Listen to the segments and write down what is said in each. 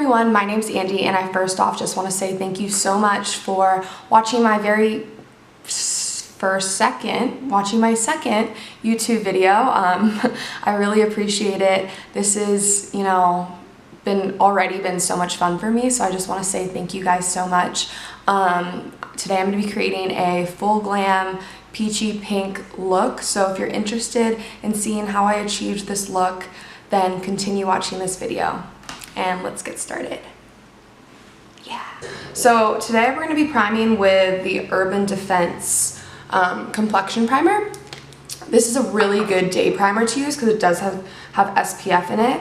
everyone, my name's Andy, and I first off just want to say thank you so much for watching my second YouTube video. I really appreciate it. This is, already been so much fun for me, so I just want to say thank you guys so much. Today I'm going to be creating a full glam peachy pink look, so if you're interested in seeing how I achieved this look, then continue watching this video. And let's get started. Yeah. So today we're going to be priming with the Urban Defense complexion primer. This is a really good day primer to use because it does have SPF in it.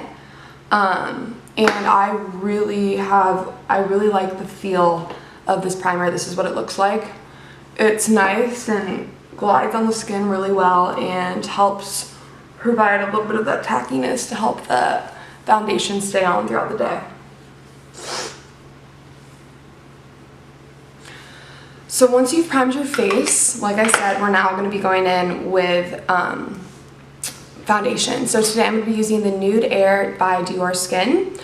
And I really like the feel of this primer. This is what it looks like. It's nice and glides on the skin really well and helps provide a little bit of that tackiness to help the foundation stay on throughout the day. So once you've primed your face, like I said, we're now going to be going in with foundation. So today I'm going to be using the Nude Air by Dior Skin.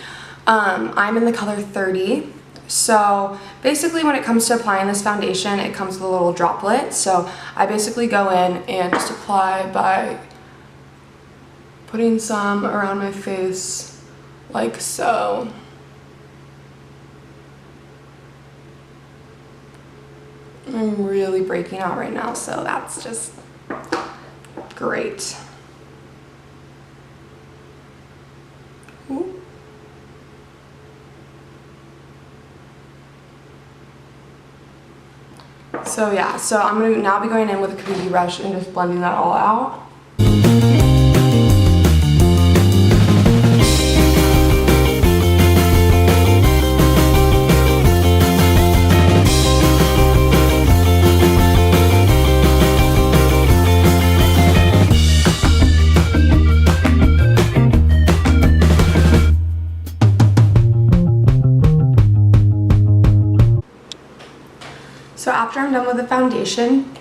I'm in the color 30. So basically when it comes to applying this foundation, it comes with a little droplet. So I basically go in and just apply by putting some around my face like so. I'm really breaking out right now, so that's just great. Ooh. So yeah, so I'm going to now be going in with a kabuki brush and just blending that all out. So after I'm done with the foundation,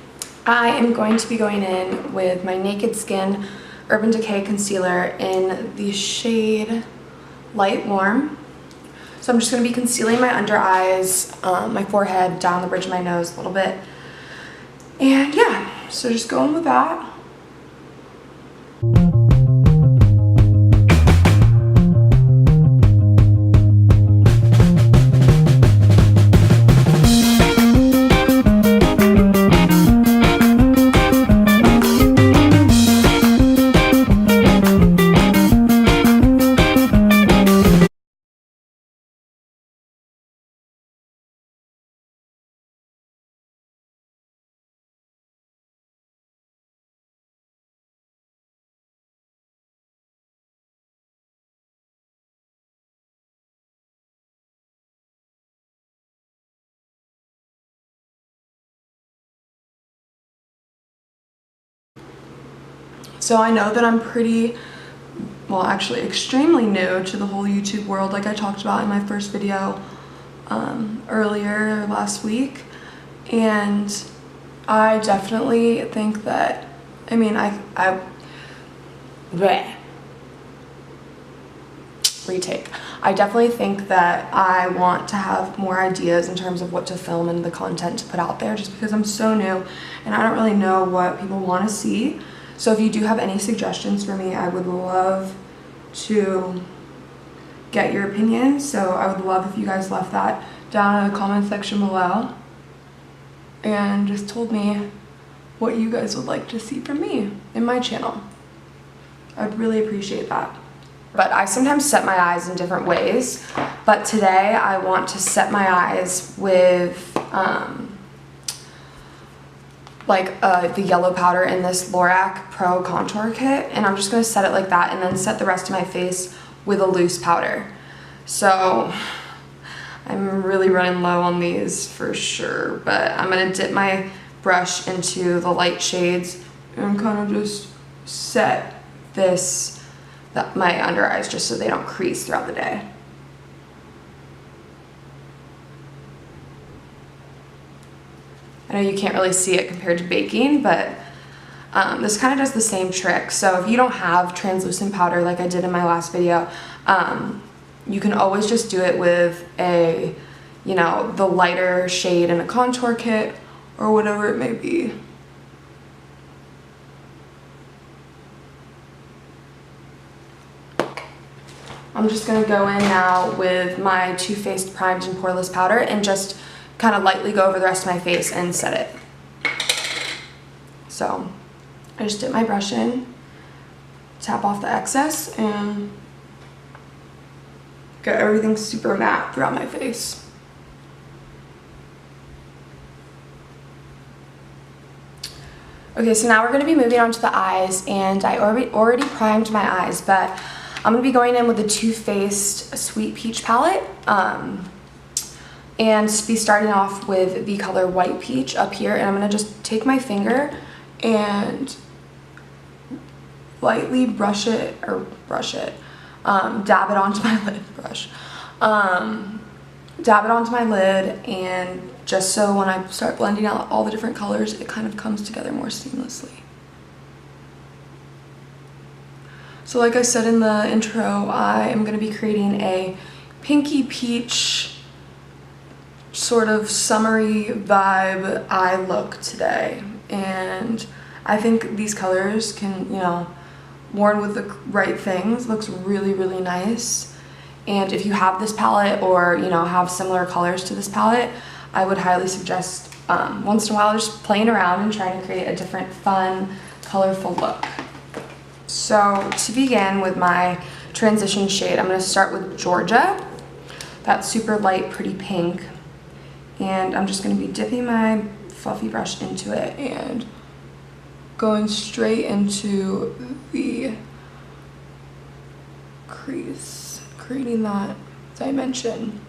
I am going to be going in with my Naked Skin Urban Decay Concealer in the shade Light Warm. So I'm just going to be concealing my under eyes, my forehead, down the bridge of my nose a little bit. And yeah, so just going with that. So I know that I'm actually extremely new to the whole YouTube world, like I talked about in my first video earlier last week. And I definitely think that, I definitely think that I want to have more ideas in terms of what to film and the content to put out there, just because I'm so new and I don't really know what people want to see. So if you do have any suggestions for me, I would love to get your opinion. So I would love if you guys left that down in the comment section below and just told me what you guys would like to see from me in my channel. I'd really appreciate that. But I sometimes set my eyes in different ways, but today I want to set my eyes with the yellow powder in this Lorac Pro Contour Kit, and I'm just going to set it like that and then set the rest of my face with a loose powder. So I'm really running low on these for sure, but I'm going to dip my brush into the light shades and kind of just set my under eyes just so they don't crease throughout the day. I know you can't really see it compared to baking, but this kind of does the same trick. So if you don't have translucent powder like I did in my last video, You can always just do it with a, you know, the lighter shade in a contour kit or whatever it may be. I'm just going to go in now with my Too Faced Primed and Poreless Powder and just kind of lightly go over the rest of my face and set it. So I just dip my brush in, tap off the excess, and get everything super matte throughout my face. Okay, so now we're going to be moving on to the eyes, and I already primed my eyes, but I'm going to be going in with the Too Faced Sweet Peach palette, and be starting off with the color White Peach up here, and I'm going to just take my finger and lightly dab it onto my lid, dab it onto my lid, and just so when I start blending out all the different colors, it kind of comes together more seamlessly. So like I said in the intro, I am going to be creating a pinky peach sort of summery vibe eye look today, and I think these colors can, you know, worn with the right things, looks really, really nice. And if you have this palette or, you know, have similar colors to this palette, I would highly suggest once in a while just playing around and trying to create a different, fun, colorful look. So to begin with my transition shade, I'm going to start with Georgia, that super light, pretty pink. And I'm just going to be dipping my fluffy brush into it and going straight into the crease, creating that dimension.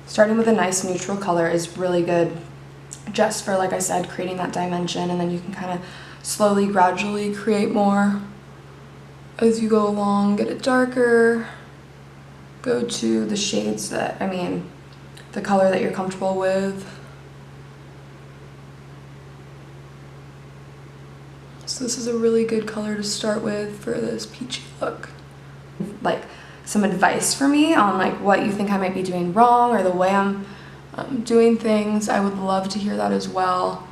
Starting with a nice neutral color is really good just for, like I said, creating that dimension, and then you can kind of slowly, gradually create more as you go along, get it darker, go to the shades that, the color that you're comfortable with. So this is a really good color to start with for this peachy look. Like some advice for me on like what you think I might be doing wrong or the way I'm doing things, I would love to hear that as well.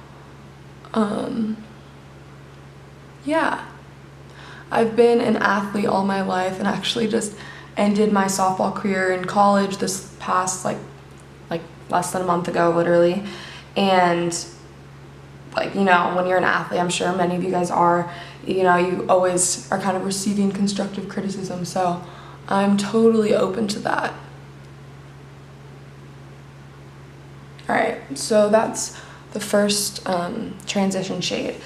Yeah, I've been an athlete all my life and actually just ended my softball career in college this past like less than a month ago, literally. And like, you know, when you're an athlete, I'm sure many of you guys are, you know, you always are kind of receiving constructive criticism, so I'm totally open to that. Alright, so that's the first transition shade.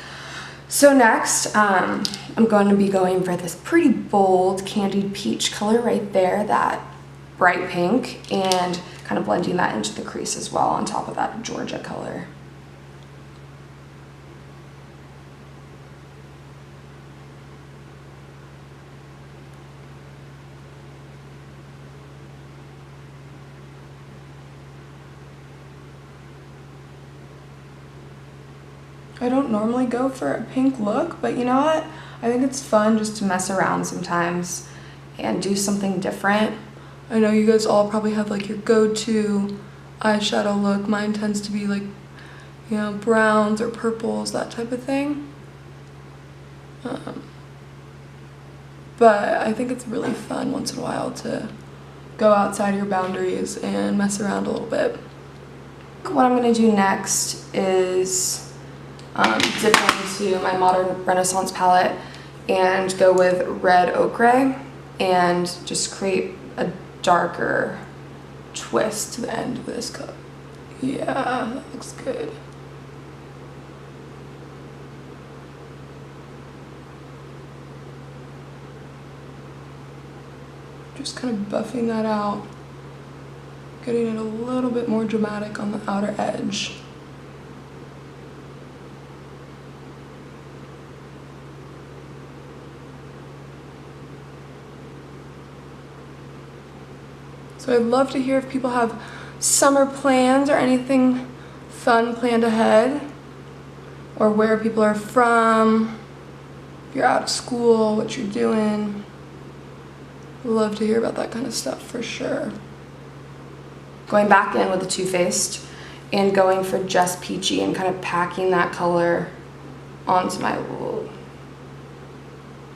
So next, I'm going to be going for this pretty bold candied peach color right there, that bright pink, and kind of blending that into the crease as well on top of that Georgia color. I don't normally go for a pink look, but you know what? I think it's fun just to mess around sometimes and do something different. I know you guys all probably have like your go-to eyeshadow look. Mine tends to be like, you know, browns or purples, that type of thing. But I think it's really fun once in a while to go outside your boundaries and mess around a little bit. What I'm going to do next is dip into my Modern Renaissance palette and go with Red Ochre and just create a darker twist to the end of this color. Yeah, that looks good. Just kind of buffing that out, getting it a little bit more dramatic on the outer edge. So I'd love to hear if people have summer plans or anything fun planned ahead, or where people are from. you're out of school, what you're doing. Love to hear about that kind of stuff for sure. Going back in with the Too Faced and going for Just Peachy and kind of packing that color onto my,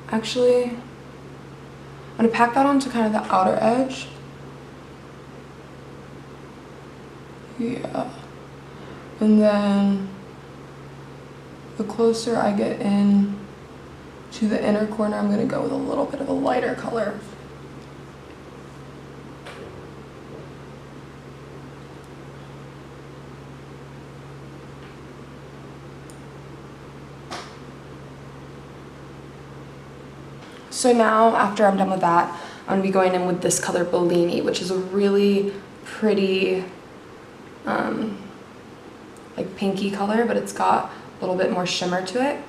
actually, I'm gonna pack that onto kind of the outer edge. Yeah. And then the closer I get in to the inner corner, I'm gonna go with a little bit of a lighter color. So now, after I'm done with that, I'm gonna be going in with this color Bellini, which is a really pretty, like pinky color, but it's got a little bit more shimmer to it.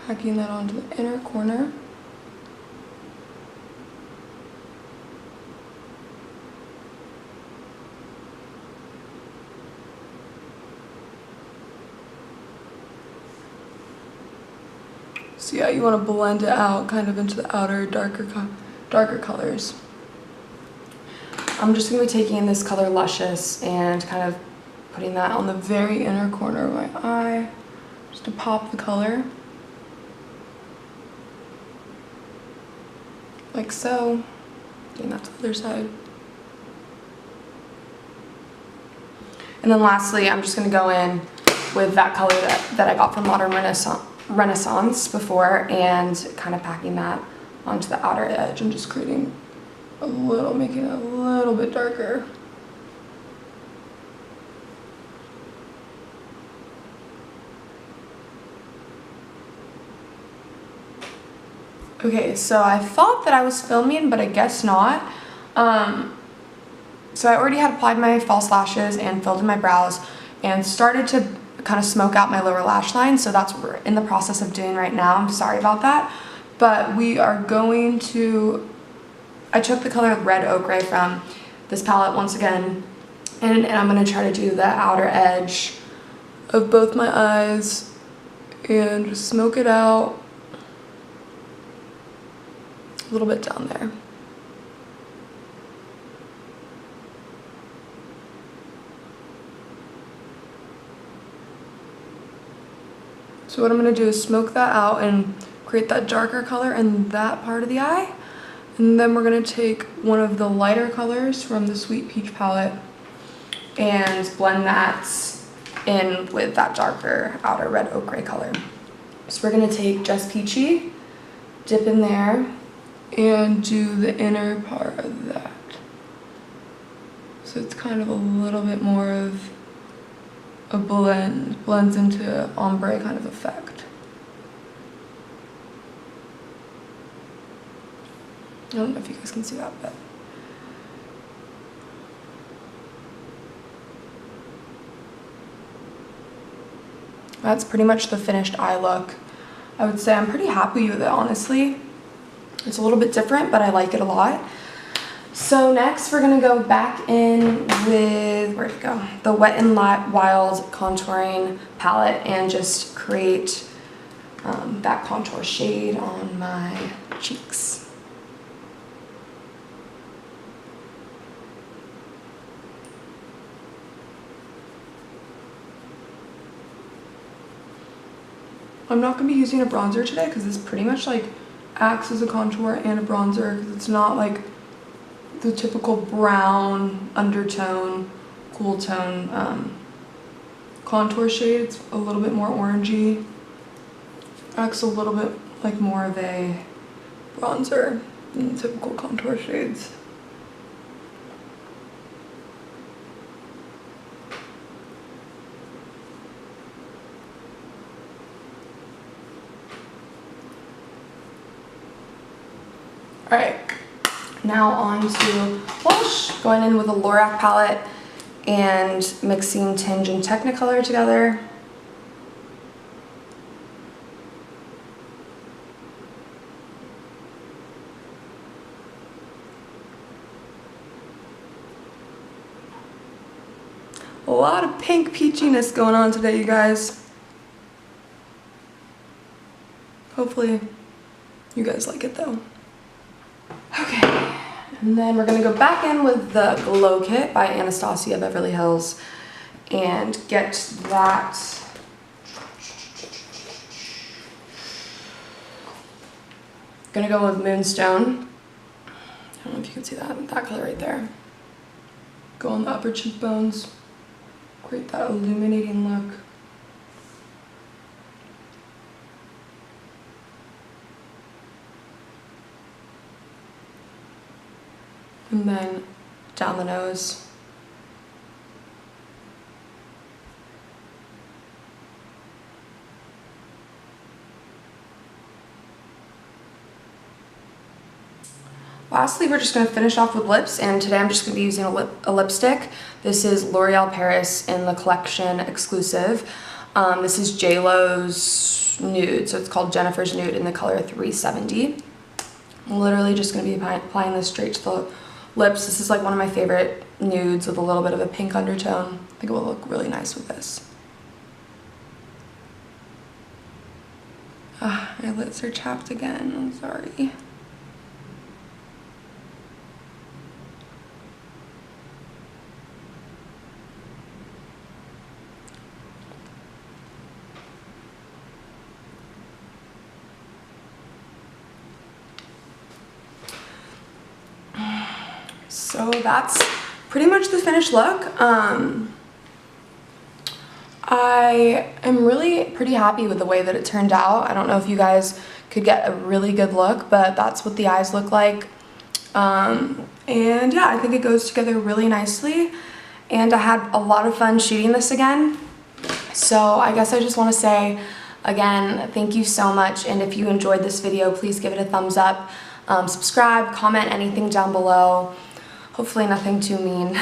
Packing that onto the inner corner. So yeah, you want to blend it out kind of into the outer darker colors. I'm just going to be taking this color Luscious and kind of putting that on the very inner corner of my eye, just to pop the color. Like so. Doing that to the other side. And then lastly, I'm just going to go in with that color that I got from Modern Renaissance before, and kind of packing that onto the outer edge and just creating making it a little bit darker. Okay, so I thought that I was filming, but I guess not. So I already had applied my false lashes and filled in my brows and started to kind of smoke out my lower lash line, so that's what we're in the process of doing right now. I'm sorry about that, but we are going to, I took the color Red Ochre from this palette once again, and I'm going to try to do the outer edge of both my eyes and just smoke it out a little bit down there. So what I'm going to do is smoke that out and create that darker color in that part of the eye. And then we're going to take one of the lighter colors from the Sweet Peach palette and blend that in with that darker outer Red Ochre color. So we're going to take Just Peachy, dip in there, and do the inner part of that. So it's kind of a little bit more of a blends into ombre kind of effect. I don't know if you guys can see that, but that's pretty much the finished eye look. I would say I'm pretty happy with it, honestly. It's a little bit different, but I like it a lot. So next we're gonna go back in with, where'd it go? The Wet n Wild contouring palette and just create that contour shade on my cheeks. I'm not gonna be using a bronzer today because this pretty much like acts as a contour and a bronzer, because it's not like the typical brown undertone, cool tone contour shade. It's a little bit more orangey. Acts a little bit like more of a bronzer than the typical contour shades. Alright, now on to blush. Going in with a Lorac palette and mixing Tinge and Technicolor together. A lot of of pink peachiness going on today, you guys. Hopefully you guys like it though. Okay, and then we're gonna go back in with the Glow Kit by Anastasia Beverly Hills and get that gonna go with Moonstone. I don't know if you can see that color right there. Go on the upper cheekbones, create that illuminating look. And then down the nose. Lastly, we're just going to finish off with lips, and today I'm just going to be using a lipstick. This is L'Oreal Paris in the collection exclusive. This is JLo's Nude, so it's called Jennifer's Nude in the color 370. I'm literally just going to be applying this straight to the lips. This is like one of my favorite nudes with a little bit of a pink undertone. I think it will look really nice with this. My lips are chapped again, I'm sorry. So that's pretty much the finished look. I am really pretty happy with the way that it turned out. I don't know if you guys could get a really good look, but that's what the eyes look like. And yeah, I think it goes together really nicely. And I had a lot of fun shooting this again. So I guess I just want to say, again, thank you so much. And if you enjoyed this video, please give it a thumbs up. Subscribe, comment anything down below. Hopefully nothing too mean.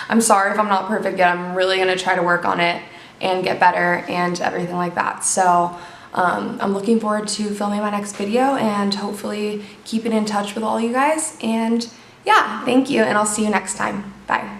I'm sorry if I'm not perfect yet. I'm really gonna try to work on it and get better and everything like that. So I'm looking forward to filming my next video and hopefully keeping in touch with all you guys. And yeah, thank you, and I'll see you next time. Bye.